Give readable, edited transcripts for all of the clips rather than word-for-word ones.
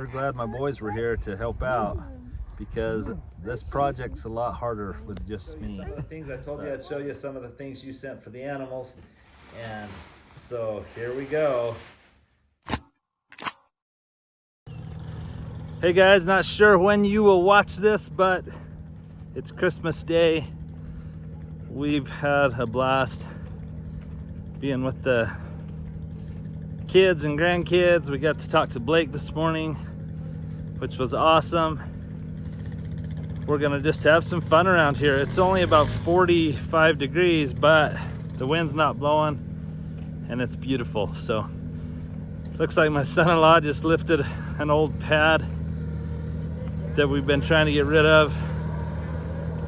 sure glad my boys were here to help out, because this project's a lot harder with just me. Things I told you I'd show you some of the things you sent for the animals, and so here we go. Hey guys, not sure when you will watch this, but it's Christmas Day. We've had a blast being with the kids and grandkids. We got to talk to Blake this morning, which was awesome. We're gonna just have some fun around here. It's only about 45 degrees, but the wind's not blowing and it's beautiful. So looks like my son-in-law just lifted an old pad that we've been trying to get rid of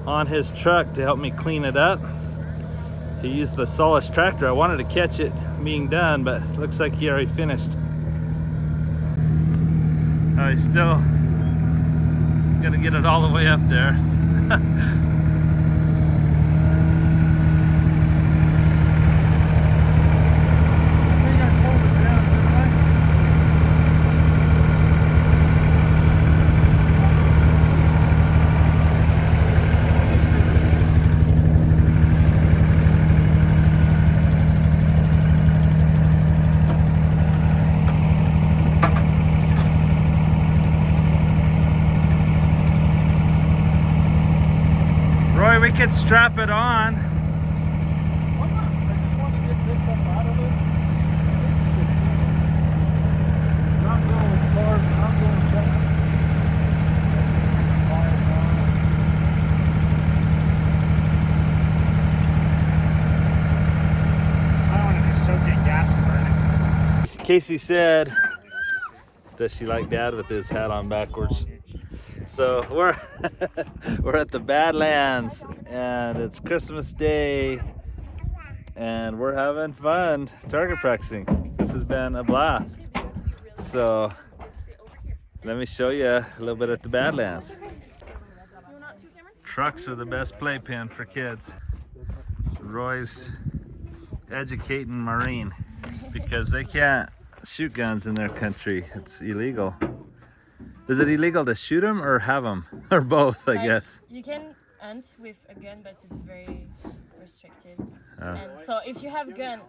on his truck to help me clean it up. He used the Solace tractor. I wanted to catch it being done, but looks like he already finished. Oh, he's still gonna get it all the way up there. We could strap it on. I just want to get this up out of it. It's just not going far, not going fast. I don't want to just soak in gas burning. Casey said that she liked Dad with his hat on backwards. So we're we're at the Badlands and it's Christmas Day and we're having fun target practicing. This has been a blast. So let me show you a little bit at the Badlands. Trucks are the best playpen for kids. Roy's educating Maureen because they can't shoot guns in their country. It's illegal. Is it illegal to shoot them or have them? Or both, I guess. You can hunt with a gun, but it's very restricted. And so if you have a gun,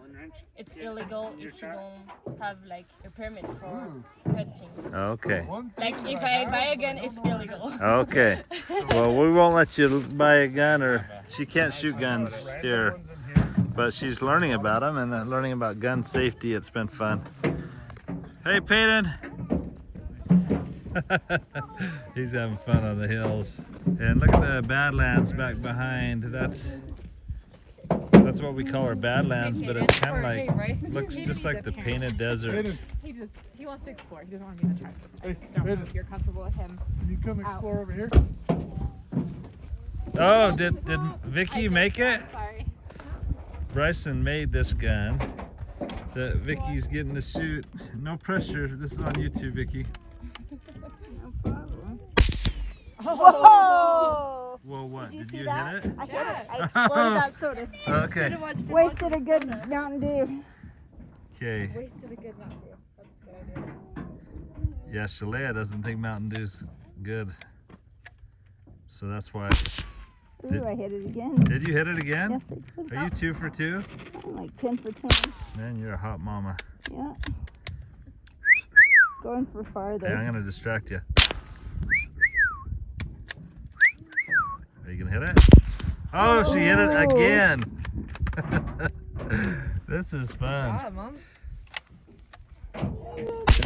it's illegal if you don't have like a permit for hunting. Okay. Like if I buy a gun, it's illegal. Okay. Well, we won't let you buy a gun, or she can't shoot guns here. But she's learning about them and learning about gun safety. It's been fun. Hey, Peyton. He's having fun on the hills. And look at the Badlands back behind. That's what we call our Badlands, but it's kind of like, looks just like the painted desert. He wants to explore. He doesn't want to be in the truck. I just don't know if you're comfortable with him. Can you come explore over here? Oh, did Vicky make it? Sorry. Bryson made this gun that Vicky's getting to shoot. No pressure. This is on YouTube, Vicky. Whoa! Whoa, what? Did you see that? hit it? I hit it. I exploded that soda. Okay. Wasted a good Mountain Dew. Okay. Wasted a good Mountain Dew. That's a good idea. Yeah, Shalea doesn't think Mountain Dew's good. So that's why. Ooh, I hit it again. Did you hit it again? Yes, I did. Are you 2 for 2? I'm like 10 for 10. Man, you're a hot mama. Yeah. Going for farther. Okay, I'm gonna distract you. Are you gonna hit it? Oh, she hit it again. This is fun. Good job, Mom.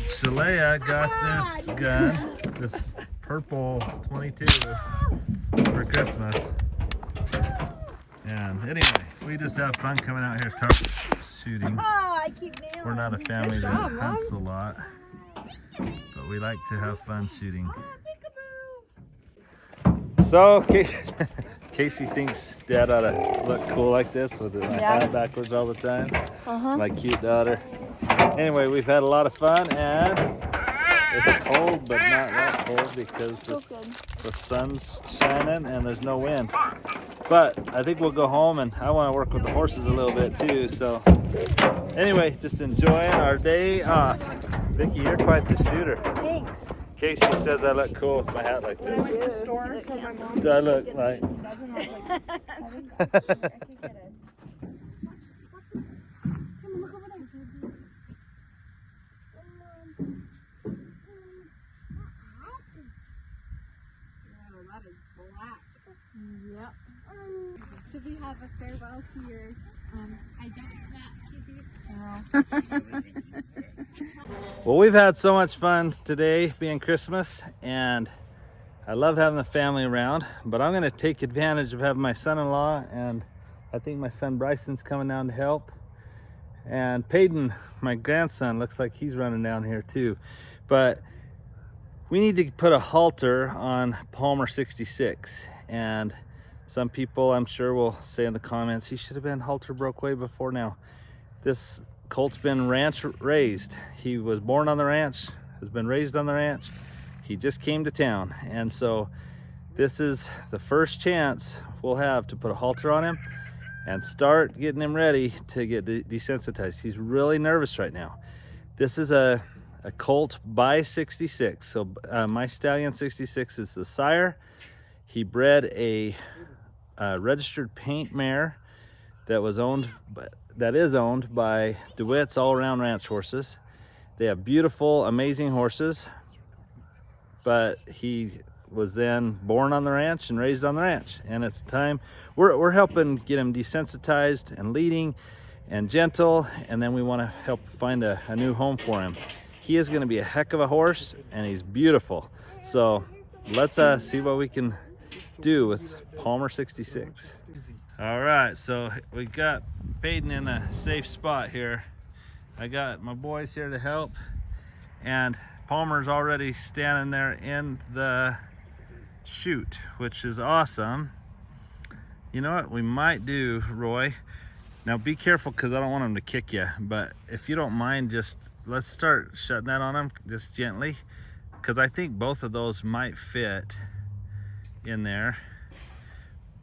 Shalea got this gun, this purple 22 for Christmas. And anyway, we just have fun coming out here target shooting. Oh, I keep nailing. We're not a family that hunts a lot, but we like to have fun shooting. So Casey thinks Dad ought to look cool like this with his hat backwards all the time. My cute daughter. Anyway, we've had a lot of fun and it's cold, but not that cold because the sun's shining and there's no wind. But I think we'll go home and I want to work with the horses a little bit too. So anyway, just enjoying our day off. Vicky, you're quite the shooter. Thanks. Casey says I look cool with my hat like When I this. went to the store, told my mom Do I look like? doesn't. I was like, Yep. Should we have a farewell to your I don't that, Well, we've had so much fun today being Christmas, and I love having the family around, but I'm gonna take advantage of having my son-in-law, and I think my son Bryson's coming down to help. And Peyton, my grandson, looks like he's running down here too. But we need to put a halter on Palmer 66. And some people, I'm sure, will say in the comments, he should have been halter broke way before now. This colt's been ranch raised. He was born on the ranch, has been raised on the ranch. He just came to town. And so this is the first chance we'll have to put a halter on him and start getting him ready to get desensitized. He's really nervous right now. This is a colt by 66. So my stallion 66 is the sire. He bred a registered paint mare that is owned by DeWitt's All Around Ranch Horses. They have beautiful, amazing horses, but he was then born on the ranch and raised on the ranch, and it's time we're helping get him desensitized and leading and gentle, and then we want to help find a new home for him. He is going to be a heck of a horse, and he's beautiful. So let's see what we can do with Palmer 66. All right, so we got Peyton in a safe spot here. I got my boys here to help, and Palmer's already standing there in the chute, which is awesome. You know what we might do, Roy? Now be careful, because I don't want him to kick you, but if you don't mind, just let's start shutting that on him just gently, because I think both of those might fit in there,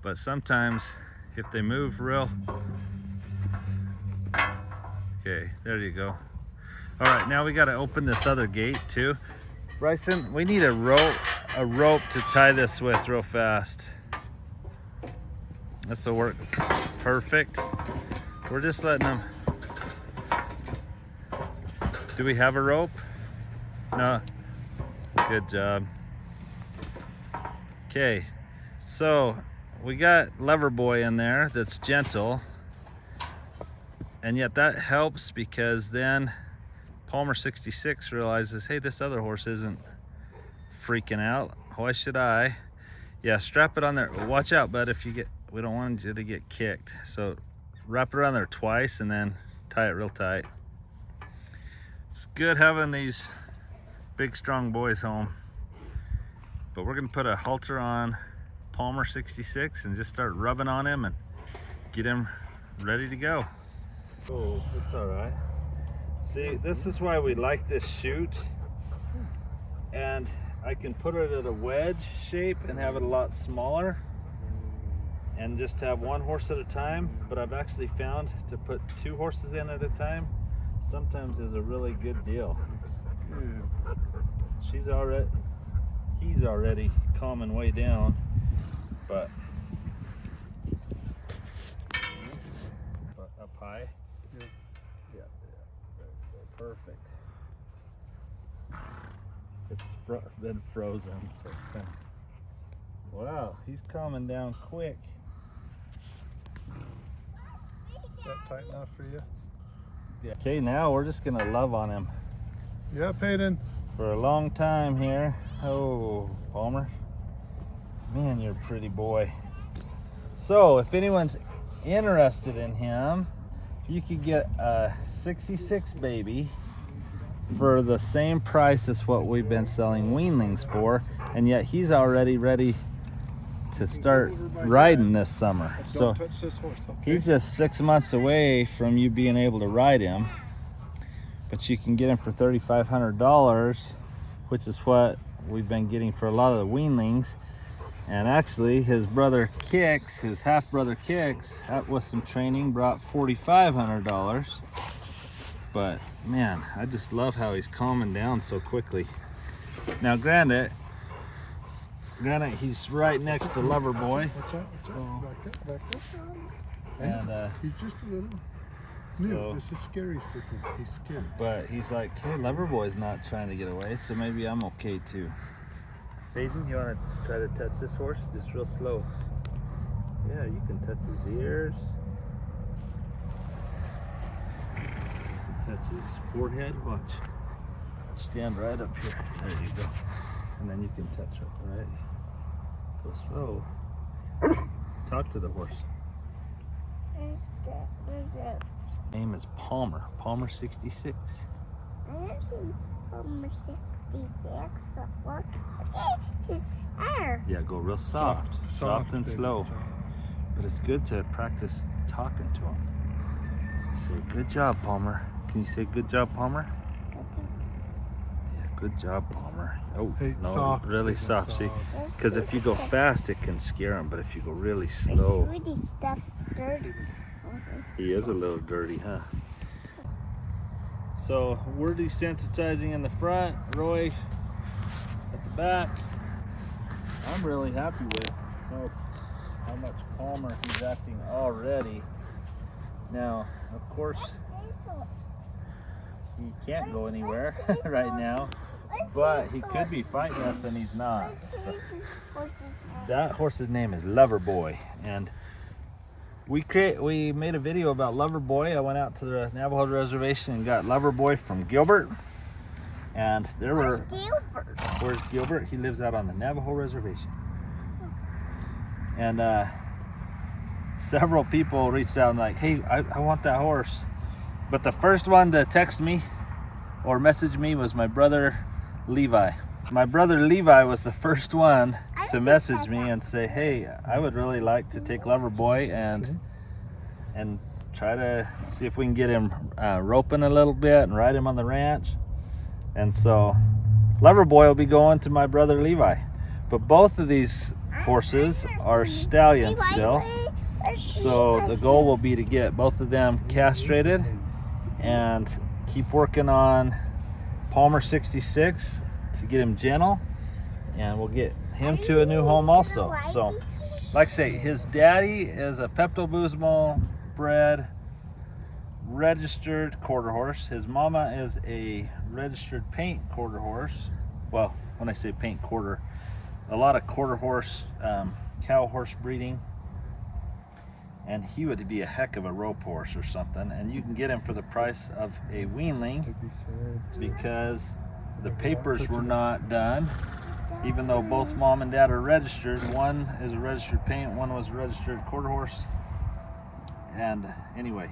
but sometimes if they move real. Okay, there you go. All right, now we got to open this other gate too. Bryson, we need a rope to tie this with real fast. This will work perfect. We're just letting them. Do we have a rope? No. Good job. Okay, so we got Lever Boy in there that's gentle, and yet that helps, because then Palmer 66 realizes, hey, this other horse isn't freaking out. Why should I? Yeah, strap it on there. Watch out, bud, if you get, we don't want you to get kicked. So wrap it around there twice and then tie it real tight. It's good having these big, strong boys home. But we're gonna put a halter on Palmer 66 and just start rubbing on him and get him ready to go. Oh, it's all right. See, this is why we like this chute, and I can put it at a wedge shape and have it a lot smaller and just have one horse at a time, but I've actually found to put 2 horses in at a time sometimes is a really good deal. He's already calming way down, but up high. Yeah, perfect. It's been frozen, so it's kind of, wow, he's calming down quick. Is that tight enough for you? Yeah. Okay, now we're just gonna love on him Yeah, Peyton. for a long time here. Oh, Palmer, man, you're a pretty boy. So if anyone's interested in him, you could get a 66 baby for the same price as what we've been selling weanlings for, and yet he's already ready to start riding this summer. So Don't touch this horse, okay? he's just 6 months away from you being able to ride him, but you can get him for $3,500, which is what we've been getting for a lot of the weanlings. And actually his brother Kix, his half brother Kix, with some training, brought $4,500. But man, I just love how he's calming down so quickly. Now, granted, he's right next to Lover Boy, Watch out, watch out. Back up, back up. and He's just a little new. so- This is scary for him. He's scared. but he's like, hey, Lover Boy's not trying to get away, so maybe I'm okay too. Faden, you want to try to touch this horse? Just real slow. Yeah, you can touch his ears. You can touch his forehead. Watch. Stand right up here. There you go. And then you can touch it, right? Go slow. Talk to the horse. His name is Palmer. Palmer 66. I have seen Palmer 66 before. His hair. Yeah, go real soft. Soft and baby, slow. soft. But it's good to practice talking to him. Say, good job, Palmer. Can you say good job, Palmer? Yeah, good job, Palmer. Oh, Hey, no, soft, really baby, soft. See, soft. because if you go fast, it can scare him. But if you go really slow, Really stuff dirty. he is a little dirty, huh? So we're desensitizing in the front, Roy at the back. I'm really happy with how much calmer he's acting already. Now, of course, he can't go anywhere right now, but he could be fighting us and he's not. So that horse's name is Lover Boy, and we made a video about Lover Boy. I went out to the Navajo reservation and got Lover Boy from Gilbert, and there were where's Gilbert? He lives out on the Navajo reservation, and several people reached out and like, hey, I want that horse. But the first one to text me or message me was my brother Levi. My brother Levi was the first one to message me and say, hey, I would really like to take Lover Boy and try to see if we can get him roping a little bit and ride him on the ranch. And so Lover Boy will be going to my brother Levi. But both of these horses are stallions still. So the goal will be to get both of them castrated and keep working on Palmer 66 to get him gentle, and we'll get him to a new home also. So like I say, his daddy is a Pepto-Bismol bred registered quarter horse. His mama is a registered paint quarter horse. Well, when I say paint quarter, a lot of quarter horse cow horse breeding, and he would be a heck of a rope horse or something, and you can get him for the price of a weanling because the papers were not done, even though both mom and dad are registered. One is a registered paint, one was a registered quarter horse. And anyway,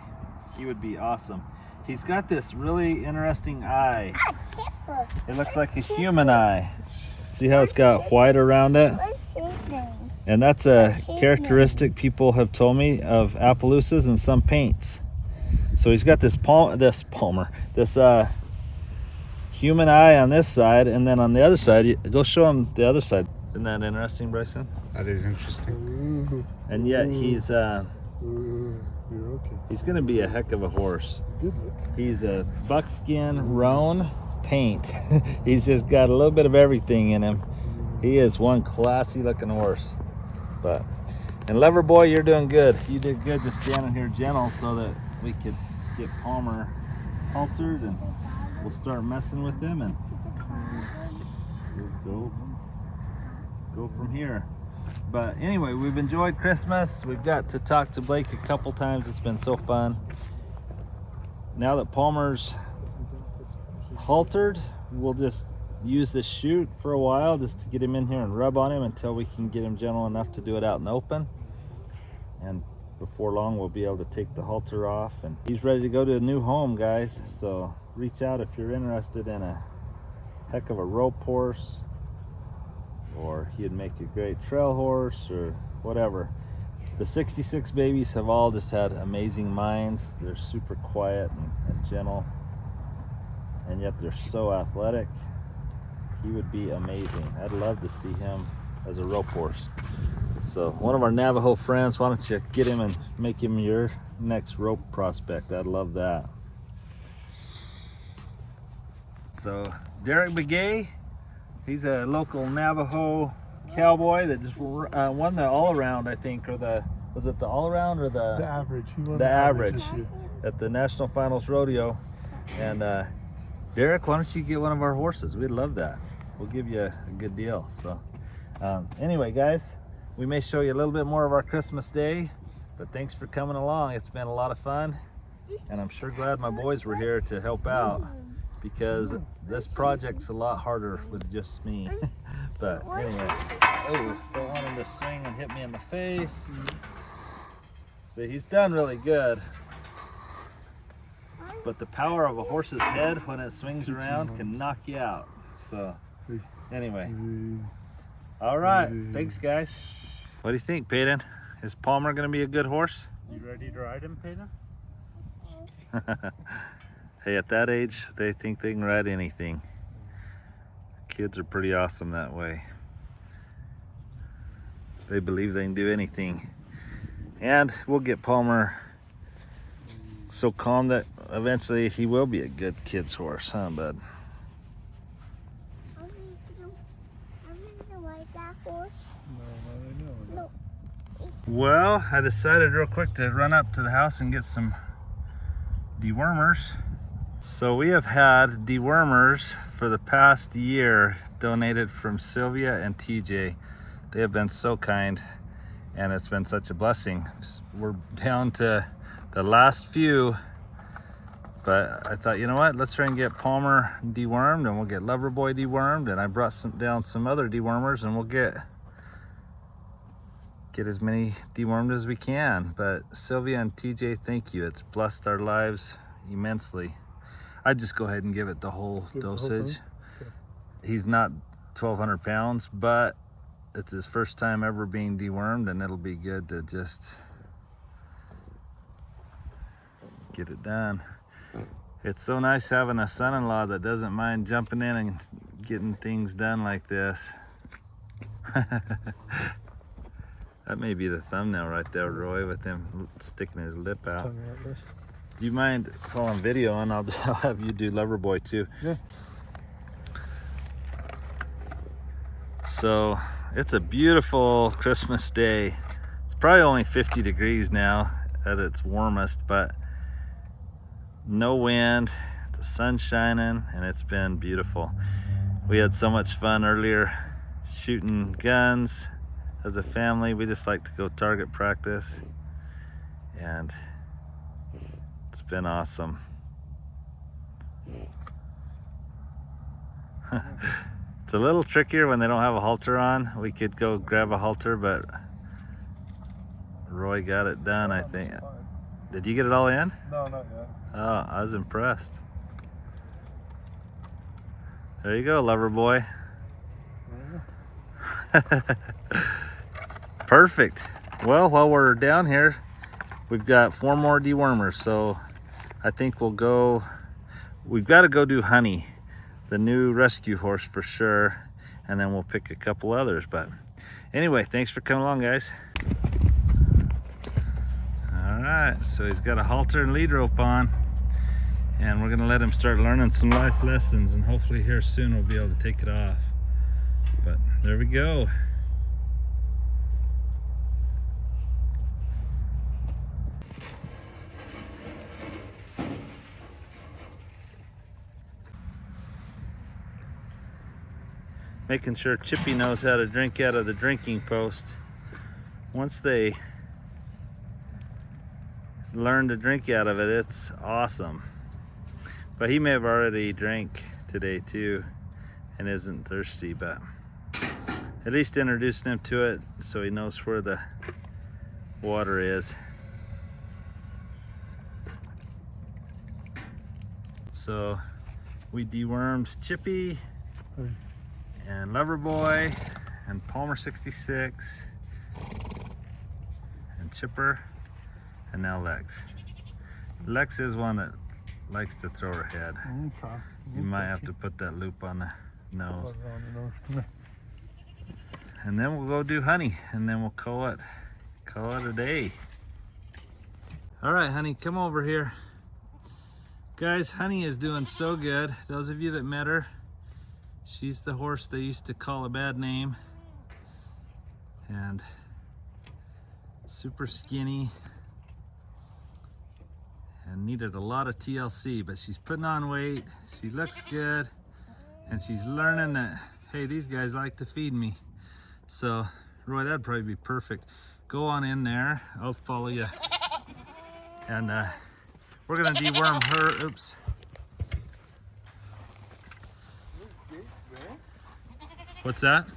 he would be awesome. He's got this really interesting eye. It looks like a human eye. See how it's got white around it? What's his name? And that's a characteristic people have told me of Appaloosas and some paints. So he's got this human eye on this side, and then on the other side, go show him the other side. Isn't that interesting, Bryson? That is interesting. And yet he's You're okay. he's gonna be a heck of a horse. Good look. He's a buckskin roan paint. He's just got a little bit of everything in him. He is one classy looking horse. And Lover Boy, you're doing good. You did good just standing here gentle so that we could get Palmer haltered, and we'll start messing with him and we'll go from here. But anyway, we've enjoyed Christmas. We've got to talk to Blake a couple times. It's been so fun. Now that Palmer's haltered, we'll just use this chute for a while just to get him in here and rub on him until we can get him gentle enough to do it out in the open. And before long, we'll be able to take the halter off, and he's ready to go to a new home, guys. So reach out if you're interested in a heck of a rope horse, or he'd make a great trail horse or whatever. The 66 babies have all just had amazing minds. They're super quiet and gentle, and yet they're so athletic. He would be amazing. I'd love to see him as a rope horse. So one of our Navajo friends, why don't you get him and make him your next rope prospect? I'd love that. So Derek Begay, He's a local Navajo cowboy that just won the all-around, I think, or was it the all-around or The average. He won the average this year. at the National Finals Rodeo. And Derek, why don't you get one of our horses? We'd love that. We'll give you a good deal. So anyway, guys, we may show you a little bit more of our Christmas Day, but thanks for coming along. It's been a lot of fun, and I'm sure glad my boys were here to help out, because this project's a lot harder with just me. But anyway, oh, don't want him to swing and hit me in the face. See, he's done really good. But the power of a horse's head when it swings around can knock you out. So anyway, all right, thanks guys. What do you think, Peyton? Is Palmer gonna be a good horse? You ready to ride him, Peyton? Hey, at that age, they think they can ride anything. Kids are pretty awesome that way. They believe they can do anything. And we'll get Palmer so calm that eventually he will be a good kid's horse, huh, bud? I'm gonna ride that horse. No. Well, I decided real quick to run up to the house and get some dewormers. So we have had dewormers for the past year donated from Sylvia and TJ. They have been so kind, and it's been such a blessing. We're down to the last few, but I thought, you know what, let's try and get Palmer dewormed, and we'll get Loverboy dewormed, and I brought down some other dewormers, and we'll get as many dewormed as we can. But Sylvia and TJ, thank you. It's blessed our lives immensely. I'd just go ahead and give it the whole dosage. He's not 1,200 pounds, but it's his first time ever being dewormed, and it'll be good to just get it done. It's so nice having a son-in-law that doesn't mind jumping in and getting things done like this. That may be the thumbnail right there, Roy, with him sticking his lip out. Do you mind while I'm videoing? I'll have you do Loverboy too. Yeah. So it's a beautiful Christmas day. It's probably only 50 degrees now at its warmest, but no wind, the sun's shining, and it's been beautiful. We had so much fun earlier shooting guns as a family. We just like to go target practice, and it's been awesome. It's a little trickier when they don't have a halter on. We could go grab a halter, but Roy got it done, I think. Did you get it all in? No, not yet. Oh, I was impressed. There you go, Loverboy. Perfect. Well, while we're down here, we've got 4 more dewormers, so I think we've got to go do Honey, the new rescue horse for sure, and then we'll pick a couple others. But anyway, thanks for coming along, guys. All right, so he's got a halter and lead rope on, and we're gonna let him start learning some life lessons, and hopefully here soon we'll be able to take it off. But there we go. Making sure Chippy knows how to drink out of the drinking post. Once they learn to drink out of it, it's awesome. But he may have already drank today too and isn't thirsty, but at least introducing him to it so he knows where the water is. So we dewormed Chippy and Loverboy and Palmer 66 and Chipper, and now Lex. Lex is one that likes to throw her head. Okay. You might have to put that loop on the nose. And then we'll go do Honey, and then we'll call it a day. All right, Honey, come over here. Guys, Honey is doing so good. Those of you that met her, She's the horse they used to call a bad name, and super skinny and needed a lot of TLC, but she's putting on weight. She looks good, and she's learning that, hey, these guys like to feed me. So Roy, that'd probably be perfect. Go on in there, I'll follow you. And we're gonna deworm her. Oops. What's that?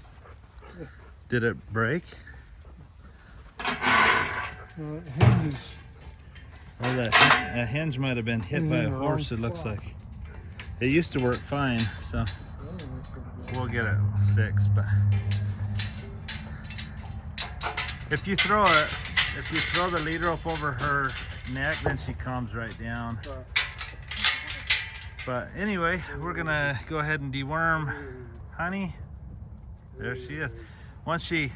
Did it break? Hinges. Oh, that hinge might have been hit by a horse, it looks like. It used to work fine, so we'll get it fixed. But if you throw the lead rope over her neck, then she calms right down. But anyway, we're gonna go ahead and deworm Honey. There she is. Once she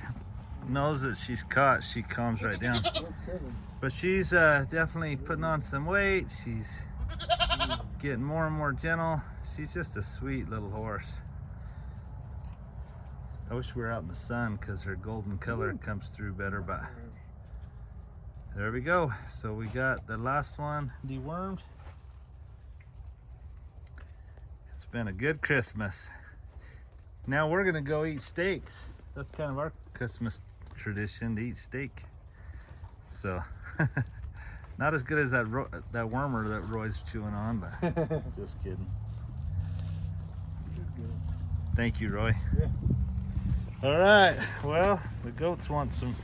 knows that she's caught, she calms right down. But she's definitely putting on some weight. She's getting more and more gentle. She's just a sweet little horse. I wish we were out in the sun because her golden color comes through better, but there we go. So we got the last one dewormed. It's been a good Christmas. Now we're gonna go eat steaks. That's kind of our Christmas tradition, to eat steak. So, not as good as that wormer that Roy's chewing on, but just kidding. Thank you, Roy. Yeah. All right, well, the goats want some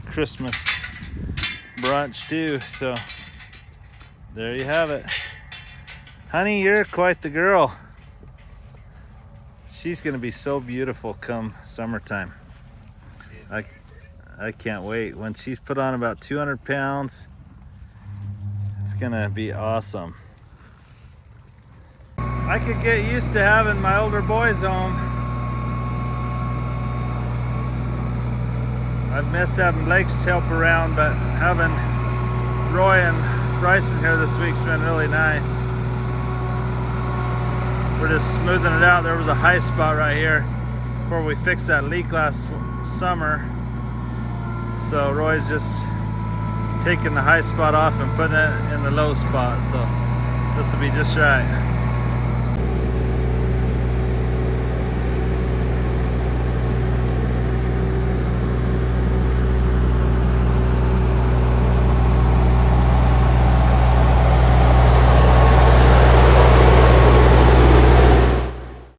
Christmas brunch too, so there you have it. Honey, you're quite the girl. She's gonna be so beautiful come summertime. I can't wait. When she's put on about 200 pounds, it's gonna be awesome. I could get used to having my older boys home. I've missed having Blake's help around, but having Roy and Bryson here this week's been really nice. We're just smoothing it out. There was a high spot right here where we fixed that leak last summer. So Roy's just taking the high spot off and putting it in the low spot. So this will be just right.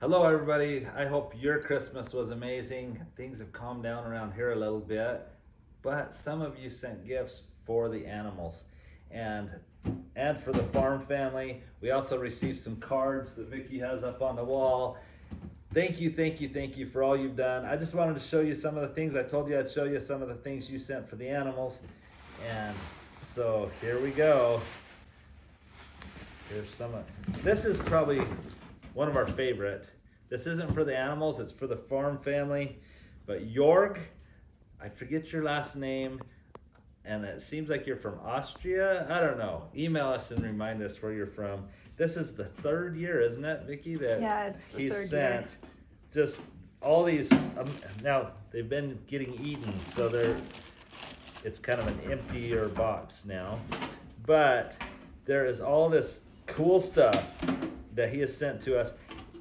Hello everybody, I hope your Christmas was amazing. Things have calmed down around here a little bit, but some of you sent gifts for the animals and for the farm family. We also received some cards that Vicky has up on the wall. Thank you for all you've done. I just wanted to show you some of the things. I told you I'd show you some of the things you sent for the animals. And so here we go. Here's some of, this is probably one of our favorite. This isn't for the animals, it's for the farm family. But Jorg, I forget your last name, and it seems like you're from Austria. I don't know. Email us and remind us where you're from. This is the third year, isn't it, Vicky? That Yeah, it's the he third sent year. just all these. Now they've been getting eaten, so it's kind of an emptier box now. But there is all this cool stuff that he has sent to us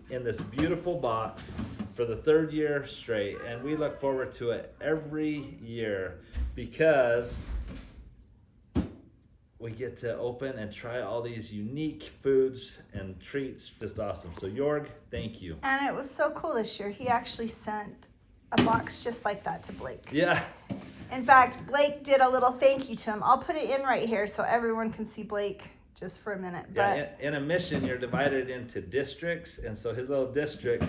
in this beautiful box for the third year straight, and we look forward to it every year because we get to open and try all these unique foods and treats. Just awesome. So Jorg, thank you. And it was so cool this year. He actually sent a box just like that to Blake. Yeah. In fact, Blake did a little thank you to him. I'll put it in right here so everyone can see Blake just for a minute. Yeah, in a mission, you're divided into districts, and so his little district,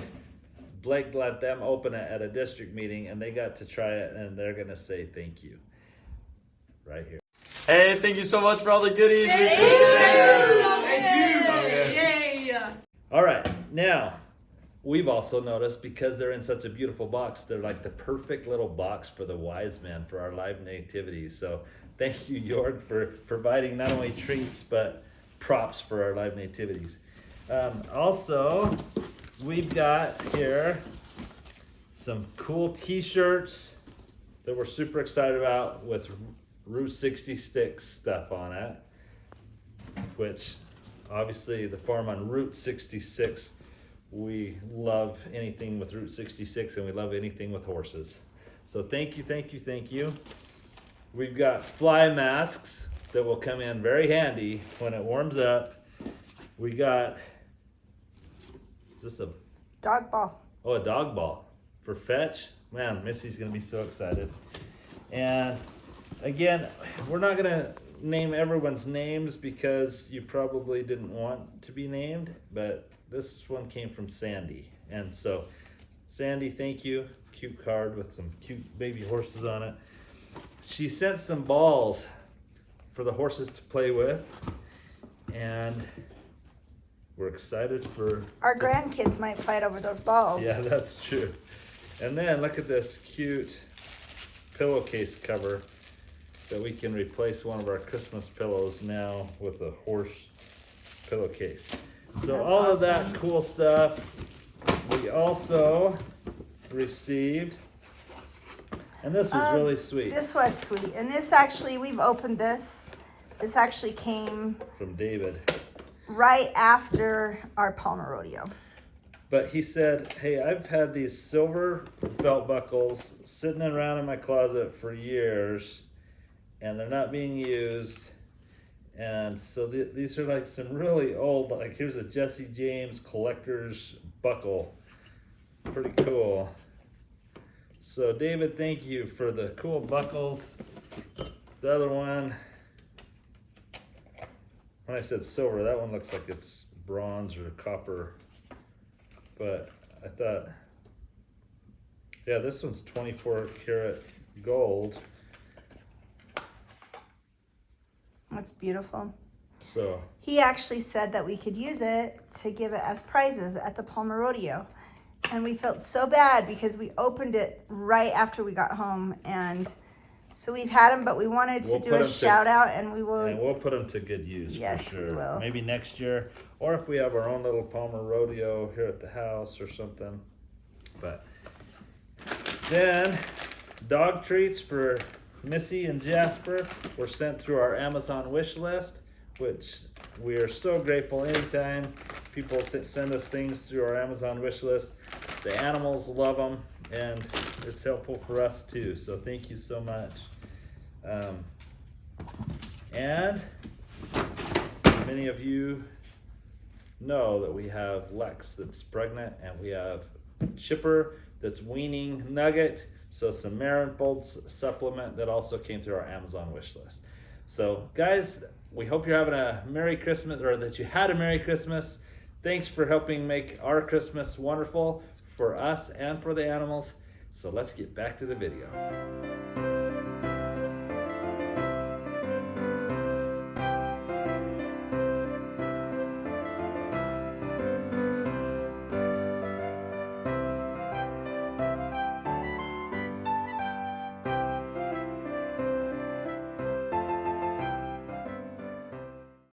Blake let them open it at a district meeting, and they got to try it, and they're gonna say thank you right here. Hey, thank you so much for all the goodies. Thank you. All right, now we've also noticed, because they're in such a beautiful box, they're like the perfect little box for the wise men for our live nativities. So thank you, Jorg, for providing not only treats but props for our live nativities. Also, we've got here some cool t-shirts that we're super excited about with Route 66 stuff on it, which obviously the farm on Route 66, we love anything with Route 66 and we love anything with horses. So thank you, thank you, thank you. We've got fly masks that will come in very handy when it warms up. We got, is this a Dog ball. Oh, a dog ball for fetch. Man, Missy's gonna be so excited. And again, we're not gonna name everyone's names because you probably didn't want to be named, but this one came from Sandy. And so, Sandy, thank you. Cute card with some cute baby horses on it. She sent some balls for the horses to play with, and we're excited for... Our grandkids might fight over those balls. Yeah, that's true. And then look at this cute pillowcase cover that we can replace one of our Christmas pillows now with a horse pillowcase. So That's all of that awesome. cool stuff. We also received, and this was really sweet, This was sweet. And this actually, we've opened this. This actually came from David. right after our Palmer rodeo. But he said, hey, I've had these silver belt buckles sitting around in my closet for years and they're not being used. And so these are like some really old, like here's a Jesse James collector's buckle. Pretty cool. So David, thank you for the cool buckles. The other one, when I said silver, that one looks like it's bronze or copper. But I thought, yeah, this one's 24 karat gold. That's beautiful. So He actually said that we could use it to give it as prizes at the Palmer rodeo. And we felt so bad because we opened it right after we got home. And so we've had them, but we wanted to We'll do put a 'em to- shout out, and we will. and we'll put them to good use. Yes, for we sure. will. Maybe next year, or if we have our own little Palmer rodeo here at the house or something. But then dog treats for Missy and Jasper were sent through our Amazon wish list, which we are so grateful anytime people send us things through our Amazon wish list. The animals love them, and it's helpful for us too. So thank you so much. And many of you know that we have Lex that's pregnant, and we have Chipper that's weaning Nugget. So some Marinfolds supplement that also came through our Amazon wish list. So guys, we hope you're having a Merry Christmas, or that you had a Merry Christmas. Thanks for helping make our Christmas wonderful for us and for the animals. So let's get back to the video.